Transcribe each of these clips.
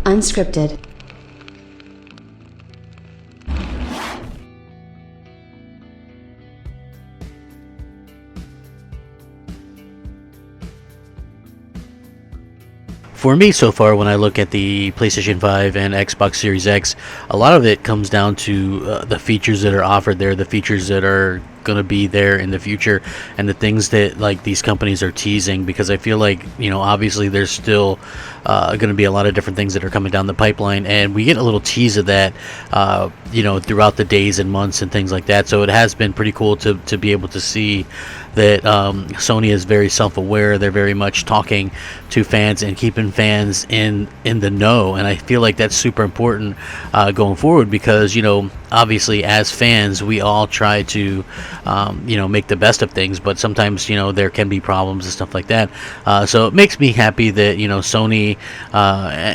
Unscripted. For me, so far, when I look at the PlayStation 5 and Xbox Series X, a lot of it comes down to the features that are offered there, the features that are going to be there in the future, and the things that like these companies are teasing, because I feel like, you know, obviously there's still going to be a lot of different things that are coming down the pipeline, and we get a little tease of that you know, throughout the days and months and things like that. So it has been pretty cool to be able to see that Sony is very self-aware. They're very much talking to fans and keeping fans in the know, and I feel like that's super important going forward, because, you know, obviously as fans we all try to you know, make the best of things, but sometimes, you know, there can be problems and stuff like that. So it makes me happy that, you know, Sony,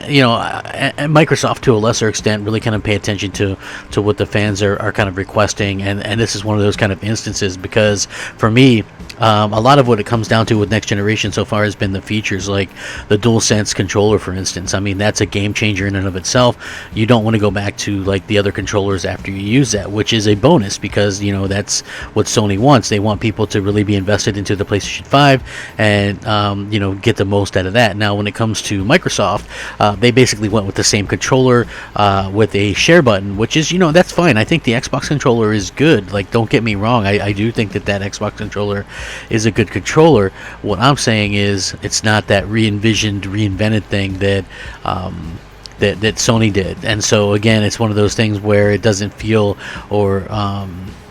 you know, and Microsoft to a lesser extent really kind of pay attention to what the fans are kind of requesting, and this is one of those kind of instances, because for me, a lot of what it comes down to with next generation so far has been the features, like the DualSense controller, for instance. I mean, that's a game changer in and of itself. You don't want to go back to like the other controllers after you use that, which is a bonus, because, you know, that's what Sony wants. They want people to really be invested into the PlayStation 5 and you know, get the most out of that. Now, when it comes to Microsoft, they basically went with the same controller with a share button, which is, you know, that's fine. I think the Xbox controller is good. Like, don't get me wrong. I do think that Xbox controller is a good controller. What I'm saying is, it's not that reinvented thing that that Sony did. And so again, it's one of those things where it doesn't feel or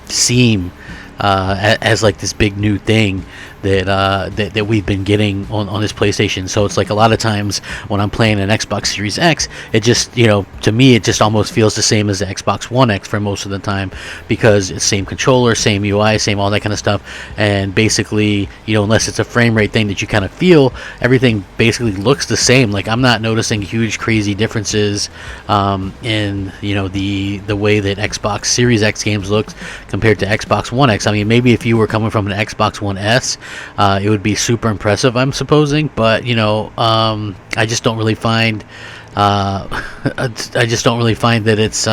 seem as like this big new thing that we've been getting on this PlayStation. So it's like a lot of times when I'm playing an Xbox Series X, it just, you know, to me it just almost feels the same as the Xbox One X for most of the time, because it's same controller, same UI, same all that kind of stuff, and basically, you know, unless it's a frame rate thing that you kind of feel, everything basically looks the same. Like, I'm not noticing huge crazy differences in, you know, the way that Xbox Series X games look compared to Xbox One X. I mean, maybe if you were coming from an Xbox One S, it would be super impressive, I'm supposing, but, you know, I just don't really find that it's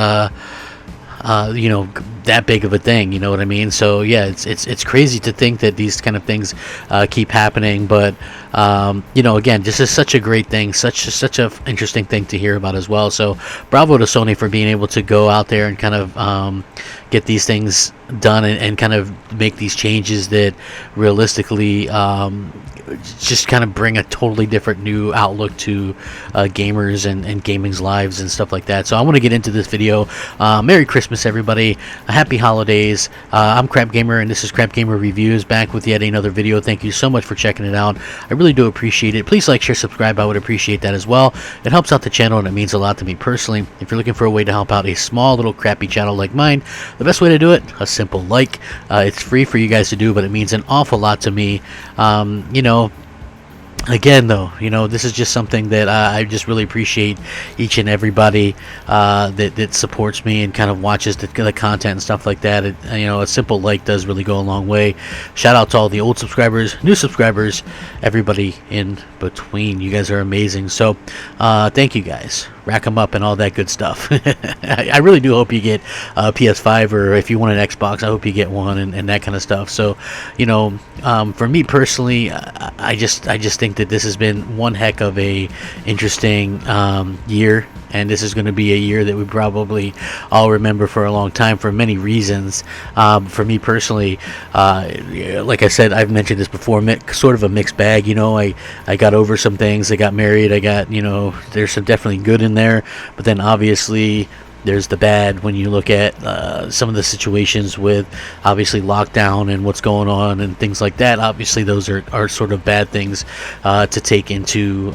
you know, that big of a thing, you know what I mean? So yeah, it's crazy to think that these kind of things keep happening, but you know, again, this is such a great thing, such a interesting thing to hear about as well. So bravo to Sony for being able to go out there and kind of get these things done and kind of make these changes that realistically just kind of bring a totally different new outlook to gamers and gaming's lives and stuff like that. So I want to get into this video. Merry Christmas, everybody. Happy holidays. I'm Crapgamer, and this is Crapgamer Reviews, back with yet another video. Thank you so much for checking it out. I really do appreciate it. Please like, share, subscribe. I would appreciate that as well. It helps out the channel, and it means a lot to me personally. If you're looking for a way to help out a small little crappy channel like mine, the best way to do it, a simple like. It's free for you guys to do, but it means an awful lot to me. You know, again, though, you know, this is just something that I just really appreciate each and everybody that supports me and kind of watches the content and stuff like that. You know, a simple like does really go a long way. Shout out to all the old subscribers, new subscribers, everybody in between. You guys are amazing. So thank you guys. Rack them up and all that good stuff. I really do hope you get a PS5, or if you want an Xbox, I hope you get one, and that kind of stuff. So, you know, for me personally, I just think that this has been one heck of a interesting year, and this is going to be a year that we probably all remember for a long time for many reasons. For me personally, like I said, I've mentioned this before, sort of a mixed bag. You know, I got over some things. I got married. I got, you know, there's some definitely good in there, but then obviously there's the bad when you look at some of the situations with obviously lockdown and what's going on and things like that. Obviously those are sort of bad things to take into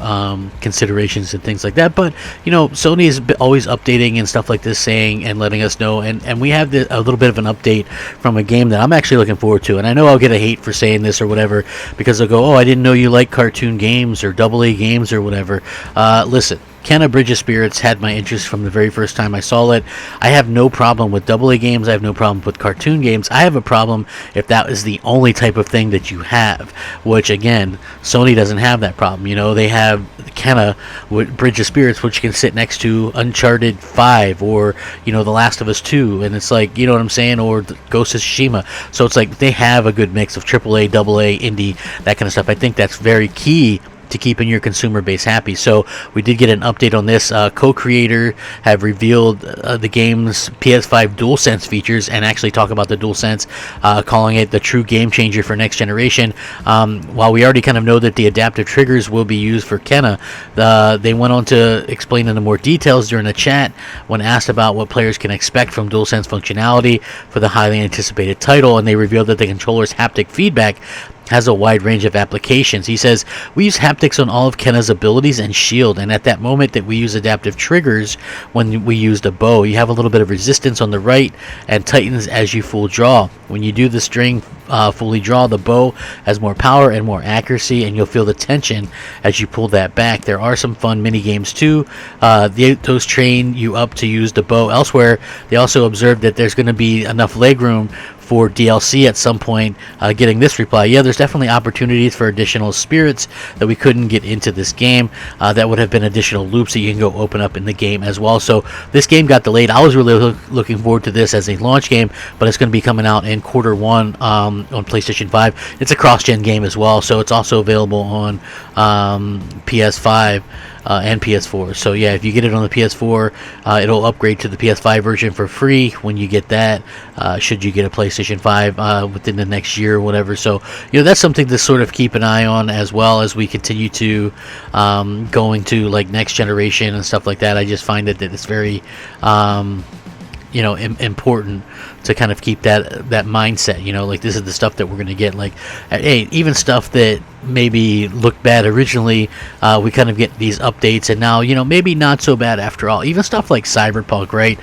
considerations and things like that. But, you know, Sony is always updating and stuff like this, saying and letting us know, and we have a little bit of an update from a game that I'm actually looking forward to. And I know I'll get a hate for saying this or whatever, because they'll go, oh, I didn't know you like cartoon games or AA games or whatever. Listen, Kenna Bridge of Spirits had my interest from the very first time I saw it. I have no problem with AA games. I have no problem with cartoon games. I have a problem if that is the only type of thing that you have, which, again, Sony doesn't have that problem. You know, they have Kenna, Bridge of Spirits, which can sit next to Uncharted 5 or The Last of Us 2, and it's like, you know what I'm saying, or Ghost of Tsushima. So it's like they have a good mix of AAA, AA, indie, that kind of stuff. I think that's very key to keeping your consumer base happy. So we did get an update on this. Co-creator have revealed the game's PS5 DualSense features and actually talk about the DualSense, calling it the true game changer for next generation. While we already kind of know that the adaptive triggers will be used for Kenna, they went on to explain into more details during the chat when asked about what players can expect from DualSense functionality for the highly anticipated title, and they revealed that the controller's haptic feedback has a wide range of applications. He says, we use haptics on all of Kenna's abilities and shield, and at that moment that we use adaptive triggers when we use the bow, you have a little bit of resistance on the right and tightens as you full draw. When you do the string fully draw, the bow has more power and more accuracy, and you'll feel the tension as you pull that back. There are some fun mini games too. Those train you up to use the bow elsewhere. They also observed that there's going to be enough leg room for DLC at some point. Getting this reply, yeah, there's definitely opportunities for additional spirits that we couldn't get into this game. That would have been additional loops that you can go open up in the game as well. So this game got delayed. I was really looking forward to this as a launch game, but it's going to be coming out in Q1 on PlayStation 5. It's a cross-gen game as well, so it's also available on PS5 and PS4. So yeah, if you get it on the PS4, it'll upgrade to the PS5 version for free when you get that, should you get a PlayStation 5 within the next year or whatever. So that's something to sort of keep an eye on as well as we continue to going to like next generation and stuff like that. I just find that it's very important to kind of keep that mindset, like this is the stuff that we're going to get. Like, hey, even stuff that maybe looked bad originally, we kind of get these updates, and now maybe not so bad after all. Even stuff like Cyberpunk, right?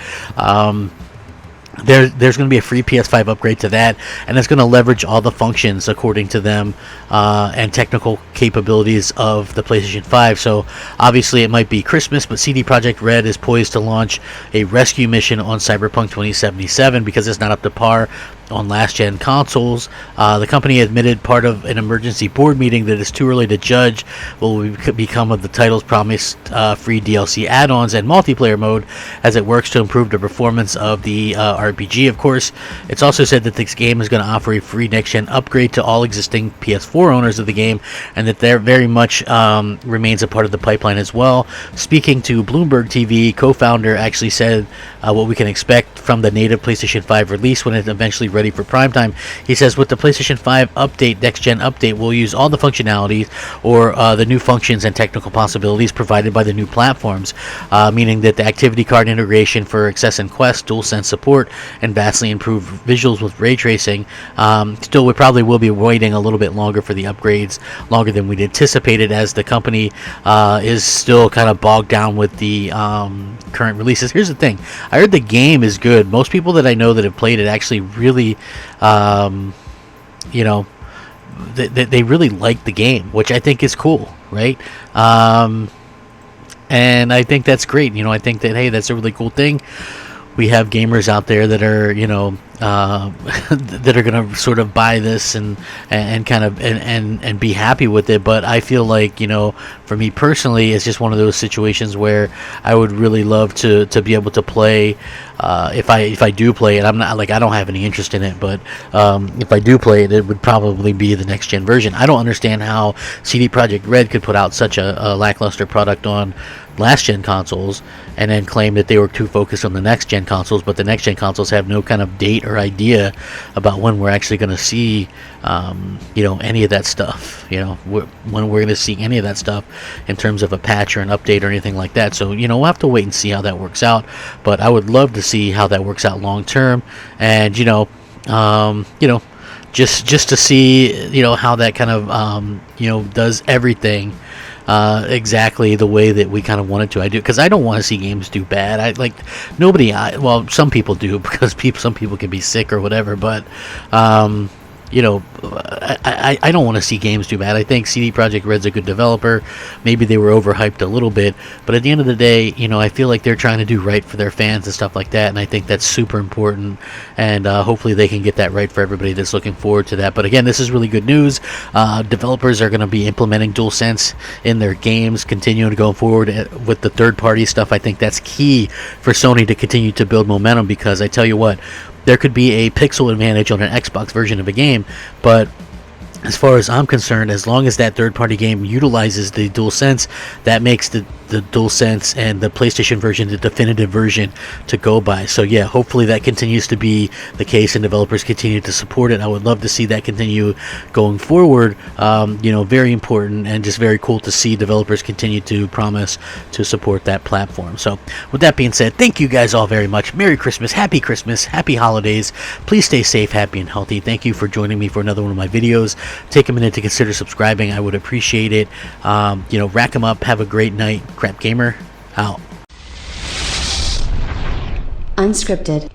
There's going to be a free PS5 upgrade to that, and it's going to leverage all the functions according to them and technical capabilities of the PlayStation 5. So obviously it might be Christmas, but CD Projekt Red is poised to launch a rescue mission on Cyberpunk 2077 because it's not up to par on last-gen consoles. The company admitted part of an emergency board meeting that it's too early to judge what will become of the title's promised free DLC add-ons and multiplayer mode as it works to improve the performance of the RPG. Of course, it's also said that this game is going to offer a free next-gen upgrade to all existing PS4 owners of the game, and that there very much remains a part of the pipeline as well. Speaking to Bloomberg TV, co-founder actually said what we can expect from the native PlayStation 5 release when it's eventually ready for prime time. He says, with the PlayStation 5 update, next gen update, we'll use all the functionalities or the new functions and technical possibilities provided by the new platforms, meaning that the activity card integration for Access and Quest, DualSense support, and vastly improved visuals with ray tracing. Still, we probably will be waiting a little bit longer for the upgrades, longer than we'd anticipated, as the company is still kind of bogged down with the current releases. Here's the thing, I heard the game is good. Most people that I know that have played it actually really they really like the game, which I think is cool, right? And I think that's great. I think that, hey, that's a really cool thing. We have gamers out there that are that are gonna sort of buy this and kind of and be happy with it. But I feel like, for me personally, it's just one of those situations where I would really love to be able to play, if I do play it. I'm not like, I don't have any interest in it, but if I do play it, it would probably be the next gen version. I don't understand how CD Projekt Red could put out such a lackluster product on last gen consoles and then claim that they were too focused on the next gen consoles, but the next gen consoles have no kind of date or idea about when we're actually going to see any of that stuff, when we're going to see any of that stuff in terms of a patch or an update or anything like that. So we'll have to wait and see how that works out, but I would love to see how that works out long term, and just to see how that kind of does everything exactly the way that we kind of wanted to. I do, because I don't want to see games do bad. Some people do, because some people can be sick or whatever, but I don't want to see games do bad. I think CD Projekt Red's a good developer. Maybe they were overhyped a little bit, but at the end of the day, I feel like they're trying to do right for their fans and stuff like that, and I think that's super important, and hopefully they can get that right for everybody that's looking forward to that. But again, this is really good news. Developers are going to be implementing DualSense in their games, continuing to go forward with the third-party stuff. I think that's key for Sony to continue to build momentum, because I tell you what, there could be a pixel advantage on an Xbox version of a game, but as far as I'm concerned, as long as that third-party game utilizes the DualSense, that makes the DualSense and the PlayStation version the definitive version to go by. So yeah, hopefully that continues to be the case and developers continue to support it. I would love to see that continue going forward. Very important and just very cool to see developers continue to promise to support that platform. So with that being said, thank you guys all very much. Merry Christmas, happy holidays. Please stay safe, happy, and healthy. Thank you for joining me for another one of my videos. Take a minute to consider subscribing. I would appreciate it. Rack them up. Have a great night. Crapgamer out. Unscripted.